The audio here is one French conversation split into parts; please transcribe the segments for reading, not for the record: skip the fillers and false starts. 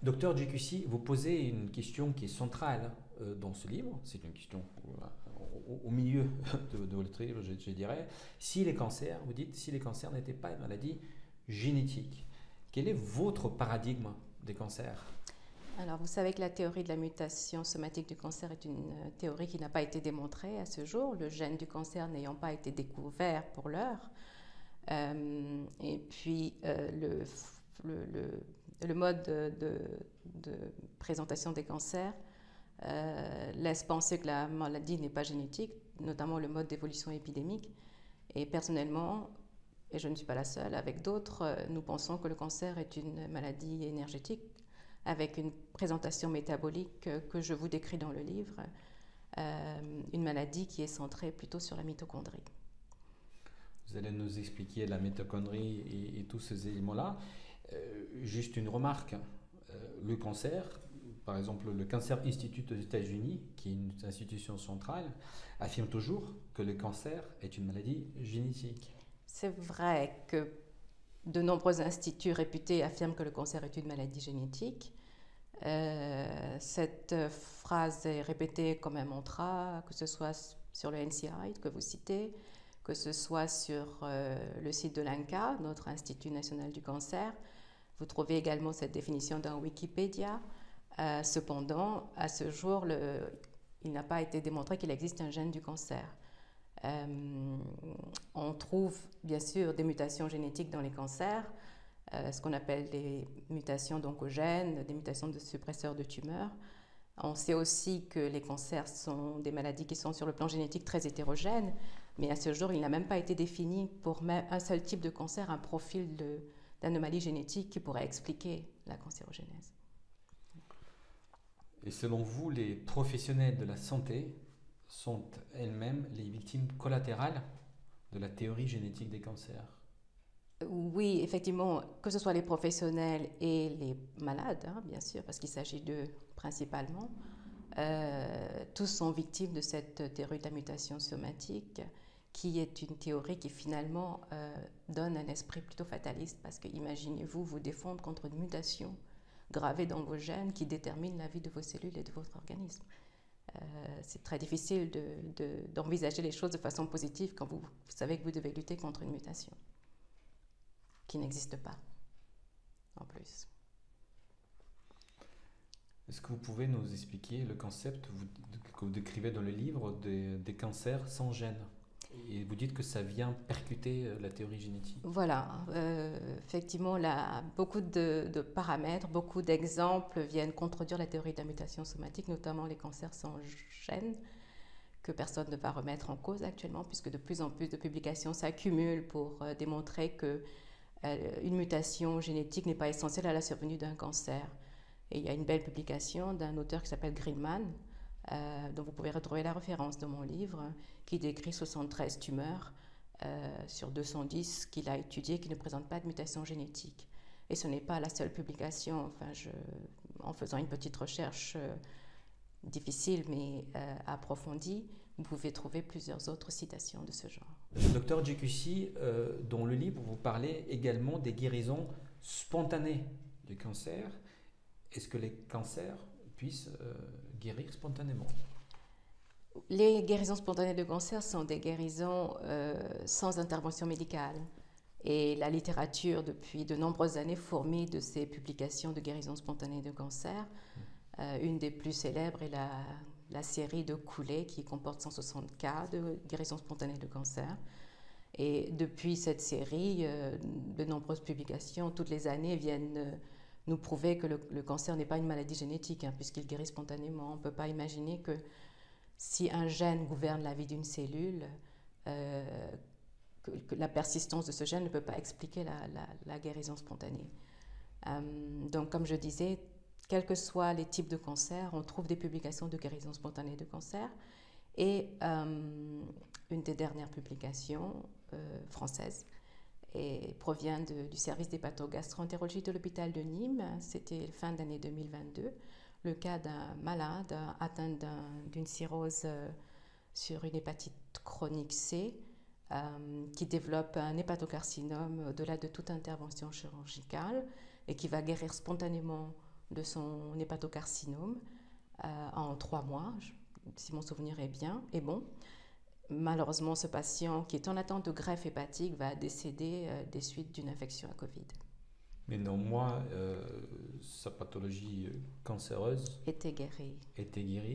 Docteur JQC, vous posez une question qui est centrale dans ce livre. C'est une question au milieu de votre livre, je dirais. Si les cancers, vous dites, si les cancers n'étaient pas une maladie génétique, quel est votre paradigme des cancers? Alors, vous savez que la théorie de la mutation somatique du cancer est une théorie qui n'a pas été démontrée à ce jour, le gène du cancer n'ayant pas été découvert pour l'heure. Et puis, le mode de présentation des cancers laisse penser que la maladie n'est pas génétique, notamment le mode d'évolution épidémique. Et personnellement, et je ne suis pas la seule, avec d'autres, nous pensons que le cancer est une maladie énergétique avec une présentation métabolique que je vous décris dans le livre, une maladie qui est centrée plutôt sur la mitochondrie. Vous allez nous expliquer la mitochondrie et tous ces éléments-là. Juste une remarque, le cancer, par exemple le Cancer Institute aux États-Unis, qui est une institution centrale, affirme toujours que le cancer est une maladie génétique. C'est vrai que de nombreux instituts réputés affirment que le cancer est une maladie génétique. Cette phrase est répétée comme un mantra, que ce soit sur le NCI que vous citez, que ce soit sur le site de l'INCA, notre Institut national du cancer. Vous trouvez également cette définition dans Wikipédia. Cependant, à ce jour, il n'a pas été démontré qu'il existe un gène du cancer. On trouve bien sûr des mutations génétiques dans les cancers, ce qu'on appelle des mutations d'oncogènes, des mutations de suppresseurs de tumeurs. On sait aussi que les cancers sont des maladies qui sont sur le plan génétique très hétérogènes, mais à ce jour, il n'a même pas été défini pour même un seul type de cancer, un profil d'anomalie génétique qui pourrait expliquer la cancérogénèse. Et selon vous, les professionnels de la santé sont elles-mêmes les victimes collatérales de la théorie génétique des cancers? Oui, effectivement, que ce soit les professionnels et les malades, hein, bien sûr, parce qu'il s'agit d'eux principalement, tous sont victimes de cette théorie de la mutation somatique, qui est une théorie qui finalement donne un esprit plutôt fataliste, parce que imaginez-vous vous défendre contre une mutation gravée dans vos gènes qui détermine la vie de vos cellules et de votre organisme. C'est très difficile d'envisager les choses de façon positive quand vous savez que vous devez lutter contre une mutation qui n'existe pas, en plus. Est-ce que vous pouvez nous expliquer le concept que vous décrivez dans le livre des cancers sans gène? Et vous dites que ça vient percuter la théorie génétique. Voilà, effectivement, beaucoup de paramètres, beaucoup d'exemples viennent contredire la théorie de la mutation somatique, notamment les cancers sans gène, que personne ne va remettre en cause actuellement, puisque de plus en plus de publications s'accumulent pour démontrer que une mutation génétique n'est pas essentielle à la survenue d'un cancer. Et il y a une belle publication d'un auteur qui s'appelle Greenman, dont vous pouvez retrouver la référence dans mon livre, qui décrit 73 tumeurs sur 210 qu'il a étudiées qui ne présentent pas de mutation génétique. Et ce n'est pas la seule publication. Enfin, en faisant une petite recherche difficile mais approfondie, vous pouvez trouver plusieurs autres citations de ce genre. Docteur JQC, dans le livre, vous parlez également des guérisons spontanées du cancer. Est-ce que les cancers puissent guérir spontanément? Les guérisons spontanées de cancer sont des guérisons sans intervention médicale. Et la littérature, depuis de nombreuses années, fourmille de ces publications de guérisons spontanées de cancer. Une des plus célèbres est la série de Cooley, qui comporte 160 cas de guérison spontanée de cancer. Et depuis cette série, de nombreuses publications, toutes les années, viennent nous prouver que le cancer n'est pas une maladie génétique, hein, puisqu'il guérit spontanément. On ne peut pas imaginer que si un gène gouverne la vie d'une cellule, que la persistance de ce gène ne peut pas expliquer la guérison spontanée. Donc, comme je disais, quels que soient les types de cancers, on trouve des publications de guérison spontanée de cancer. Et une des dernières publications françaises provient du service d'hépatogastroentérologie de l'hôpital de Nîmes. C'était fin d'année 2022. Le cas d'un malade atteint d'une cirrhose sur une hépatite chronique C qui développe un hépatocarcinome au-delà de toute intervention chirurgicale et qui va guérir spontanément de son hépatocarcinome en 3 mois, si mon souvenir est bon. Malheureusement, ce patient qui est en attente de greffe hépatique va décéder des suites d'une infection à Covid. Mais néanmoins, sa pathologie cancéreuse était guérie.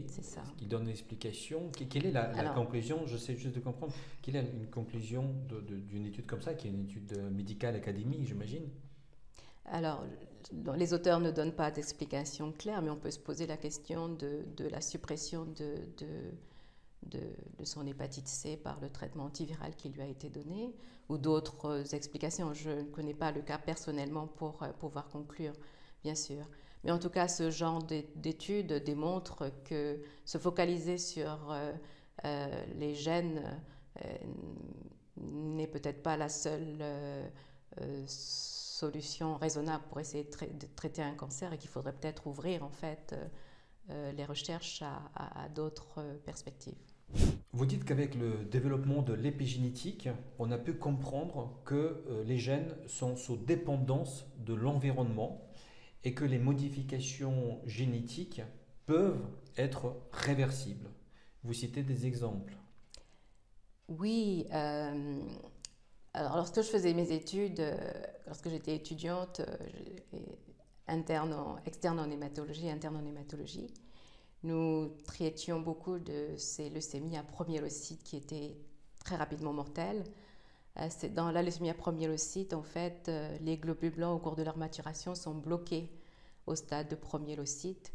C'est ça. Il donne une explication. Quelle est la conclusion? Je sais juste de comprendre. Quelle est une conclusion d'une étude comme ça, qui est une étude médicale académique, j'imagine? Alors, les auteurs ne donnent pas d'explication claire, mais on peut se poser la question de la suppression de son hépatite C par le traitement antiviral qui lui a été donné, ou d'autres explications. Je ne connais pas le cas personnellement pour pouvoir conclure, bien sûr. Mais en tout cas, ce genre d'études démontre que se focaliser sur les gènes n'est peut-être pas la seule solution raisonnable pour essayer de traiter un cancer, et qu'il faudrait peut-être ouvrir en fait les recherches à d'autres perspectives. Vous dites qu'avec le développement de l'épigénétique, on a pu comprendre que les gènes sont sous dépendance de l'environnement et que les modifications génétiques peuvent être réversibles. Vous citez des exemples? Oui. Alors, lorsque je faisais mes études, lorsque j'étais étudiante, externe en hématologie, interne en hématologie, nous traitions beaucoup de ces leucémies à promyélocytes qui étaient très rapidement mortelles. Dans la leucémie à promyélocytes, en fait, les globules blancs au cours de leur maturation sont bloqués au stade de promyélocyte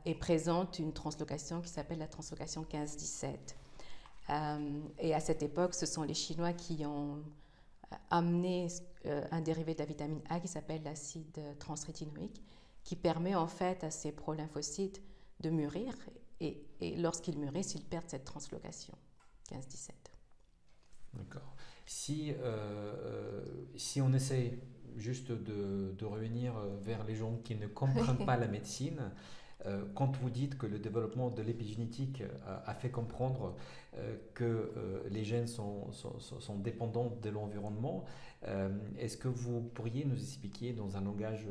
et présentent une translocation qui s'appelle la translocation 15-17. Et à cette époque, ce sont les Chinois qui ont amené un dérivé de la vitamine A qui s'appelle l'acide transrétinoïque, qui permet en fait à ces prolymphocytes de mûrir, et lorsqu'ils mûrissent, ils perdent cette translocation 15-17. D'accord. Si on essaie juste de revenir vers les gens qui ne comprennent pas la médecine, quand vous dites que le développement de l'épigénétique a fait comprendre que les gènes sont dépendants de l'environnement, est-ce que vous pourriez nous expliquer dans un langage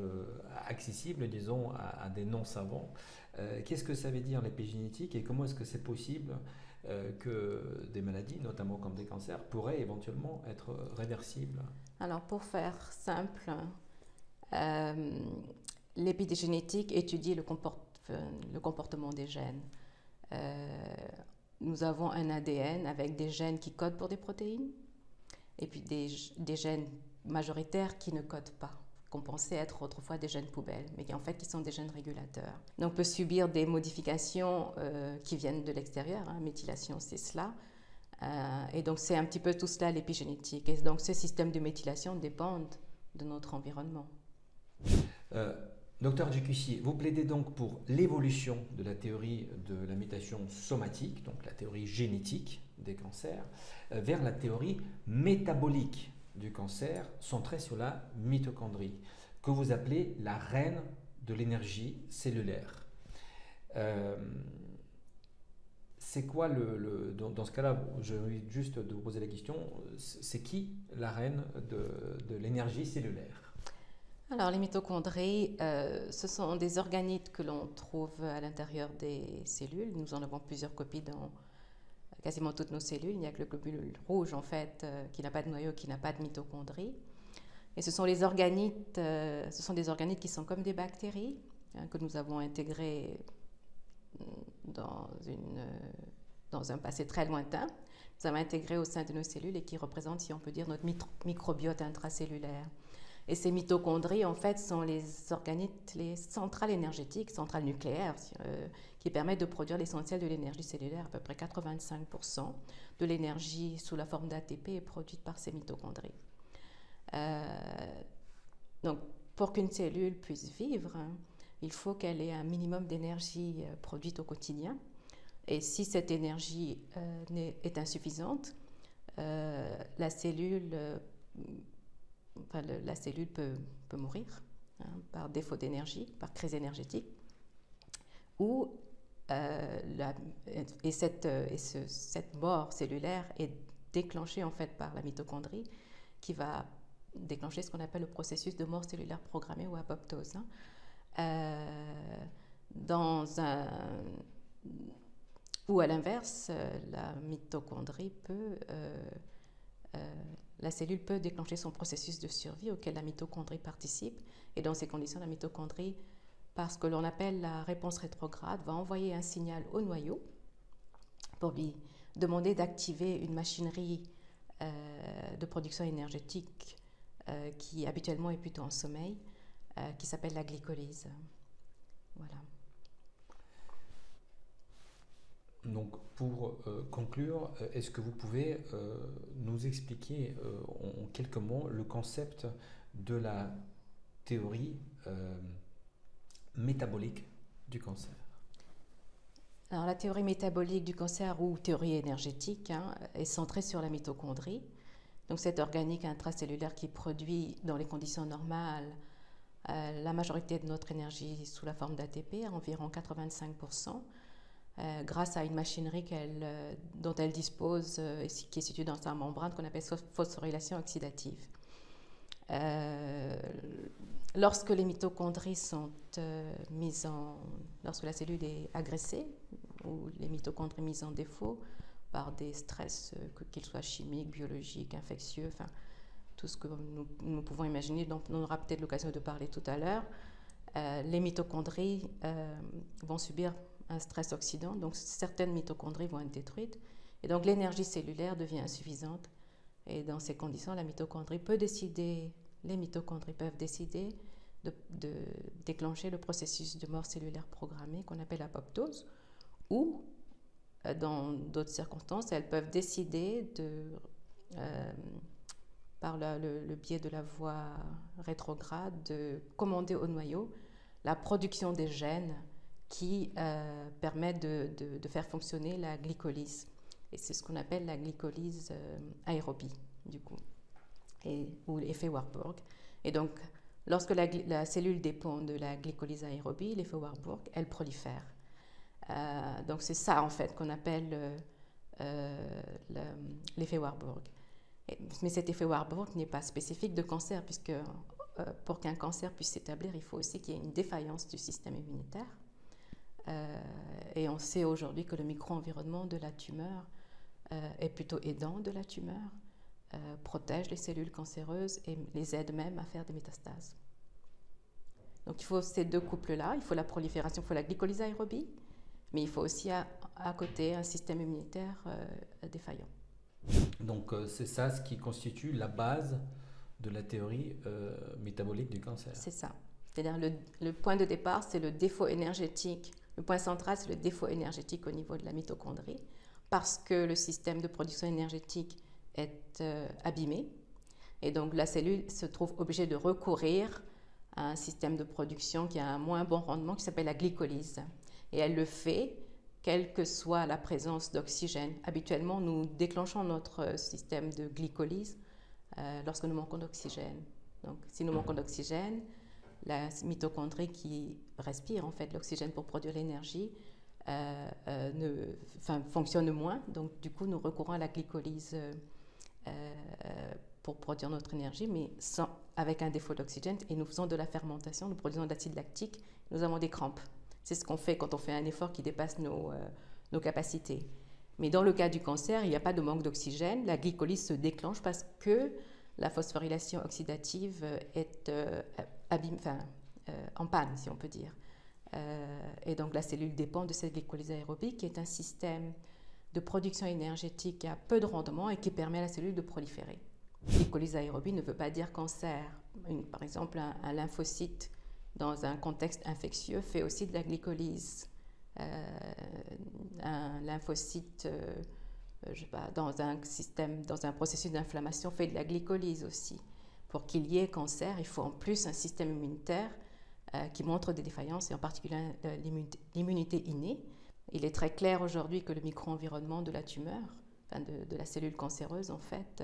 accessible, disons, à des non-savants, qu'est-ce que ça veut dire l'épigénétique et comment est-ce que c'est possible que des maladies, notamment comme des cancers, pourraient éventuellement être réversibles? Alors, pour faire simple, l'épigénétique étudie le comportement des gènes. Nous avons un ADN avec des gènes qui codent pour des protéines et puis des gènes majoritaires qui ne codent pas, qu'on pensait être autrefois des gènes poubelles, mais qui en fait qui sont des gènes régulateurs. Donc on peut subir des modifications qui viennent de l'extérieur, méthylation c'est cela, et donc c'est un petit peu tout cela l'épigénétique. Et donc ces systèmes de méthylation dépendent de notre environnement. Docteur Djikusi, vous plaidez donc pour l'évolution de la théorie de la mutation somatique, donc la théorie génétique des cancers, vers la théorie métabolique du cancer, centrée sur la mitochondrie, que vous appelez la reine de l'énergie cellulaire. C'est quoi dans ce cas-là, je vais juste de vous poser la question, c'est qui la reine de l'énergie cellulaire? Alors, les mitochondries, ce sont des organites que l'on trouve à l'intérieur des cellules. Nous en avons plusieurs copies dans quasiment toutes nos cellules. Il n'y a que le globule rouge, en fait, qui n'a pas de noyau, qui n'a pas de mitochondries. Et ce sont des organites qui sont comme des bactéries, que nous avons intégrées dans un passé très lointain. Nous avons intégrées au sein de nos cellules et qui représentent, si on peut dire, notre microbiote intracellulaire. Et ces mitochondries, en fait, sont les organites, les centrales énergétiques, centrales nucléaires, qui permettent de produire l'essentiel de l'énergie cellulaire. À peu près 85% de l'énergie sous la forme d'ATP est produite par ces mitochondries. Donc, pour qu'une cellule puisse vivre, il faut qu'elle ait un minimum d'énergie produite au quotidien. Et si cette énergie est insuffisante, la cellule peut mourir par défaut d'énergie, par crise énergétique, cette mort cellulaire est déclenchée en fait par la mitochondrie qui va déclencher ce qu'on appelle le processus de mort cellulaire programmée ou apoptose. Ou à l'inverse, la mitochondrie la cellule peut déclencher son processus de survie auquel la mitochondrie participe. Et dans ces conditions, la mitochondrie, par ce que l'on appelle la réponse rétrograde, va envoyer un signal au noyau pour lui demander d'activer une machinerie de production énergétique qui habituellement est plutôt en sommeil, qui s'appelle la glycolyse. Voilà. Donc, pour conclure, est-ce que vous pouvez nous expliquer en quelques mots le concept de la théorie métabolique du cancer? Alors, la théorie métabolique du cancer ou théorie énergétique est centrée sur la mitochondrie. Donc, cet organique intracellulaire qui produit dans les conditions normales la majorité de notre énergie sous la forme d'ATP, à environ 85%. Grâce à une machinerie dont elle dispose, qui est située dans sa membrane, qu'on appelle phosphorylation oxydative. Lorsque les mitochondries sont lorsque la cellule est agressée, ou les mitochondries mises en défaut par des stress, qu'ils soient chimiques, biologiques, infectieux, enfin, tout ce que nous pouvons imaginer, dont on aura peut-être l'occasion de parler tout à l'heure, les mitochondries vont subir un stress oxydant, donc certaines mitochondries vont être détruites, et donc l'énergie cellulaire devient insuffisante. Et dans ces conditions, les mitochondries peuvent décider de déclencher le processus de mort cellulaire programmée qu'on appelle apoptose, ou dans d'autres circonstances, elles peuvent décider par le biais de la voie rétrograde, de commander au noyau la production des gènes qui permettent de faire fonctionner la glycolyse. Et c'est ce qu'on appelle la glycolyse aérobie, du coup, ou l'effet Warburg. Et donc, lorsque la cellule dépend de la glycolyse aérobie, l'effet Warburg, elle prolifère. Donc, c'est ça, en fait, qu'on appelle l'effet Warburg. Mais cet effet Warburg n'est pas spécifique de cancer, puisque pour qu'un cancer puisse s'établir, il faut aussi qu'il y ait une défaillance du système immunitaire. Et on sait aujourd'hui que le micro-environnement de la tumeur est plutôt aidant de la tumeur, protège les cellules cancéreuses et les aide même à faire des métastases. Donc il faut ces deux couples-là, il faut la prolifération, il faut la glycolyse aérobie, mais il faut aussi à côté un système immunitaire défaillant. Donc c'est ça ce qui constitue la base de la théorie métabolique du cancer. C'est ça. C'est-à-dire le point de départ, c'est le défaut énergétique. Le point central, c'est le défaut énergétique au niveau de la mitochondrie, parce que le système de production énergétique est abîmé. Et donc la cellule se trouve obligée de recourir à un système de production qui a un moins bon rendement, qui s'appelle la glycolyse. Et elle le fait quelle que soit la présence d'oxygène. Habituellement, nous déclenchons notre système de glycolyse lorsque nous manquons d'oxygène. Donc, si nous manquons d'oxygène, la mitochondrie qui respire en fait l'oxygène pour produire l'énergie fonctionne moins. Donc, du coup, nous recourons à la glycolyse pour produire notre énergie, mais avec un défaut d'oxygène. Et nous faisons de la fermentation, nous produisons de l'acide lactique, nous avons des crampes. C'est ce qu'on fait quand on fait un effort qui dépasse nos capacités. Mais dans le cas du cancer, il n'y a pas de manque d'oxygène. La glycolyse se déclenche parce que la phosphorylation oxydative est en panne, si on peut dire. Et donc la cellule dépend de cette glycolyse aérobie, qui est un système de production énergétique à peu de rendement et qui permet à la cellule de proliférer. Glycolyse aérobie ne veut pas dire cancer. Par exemple, un lymphocyte dans un contexte infectieux fait aussi de la glycolyse. Un lymphocyte dans un processus d'inflammation fait de la glycolyse aussi. Pour qu'il y ait cancer, il faut en plus un système immunitaire qui montre des défaillances, et en particulier l'immunité innée. Il est très clair aujourd'hui que le micro-environnement de la tumeur, de la cellule cancéreuse, en fait,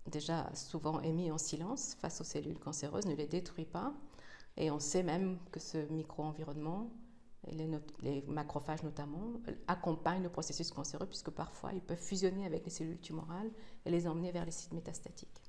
déjà souvent est mis en silence face aux cellules cancéreuses, ne les détruit pas. Et on sait même que ce micro-environnement, et les macrophages notamment, accompagnent le processus cancéreux, puisque parfois ils peuvent fusionner avec les cellules tumorales et les emmener vers les sites métastatiques.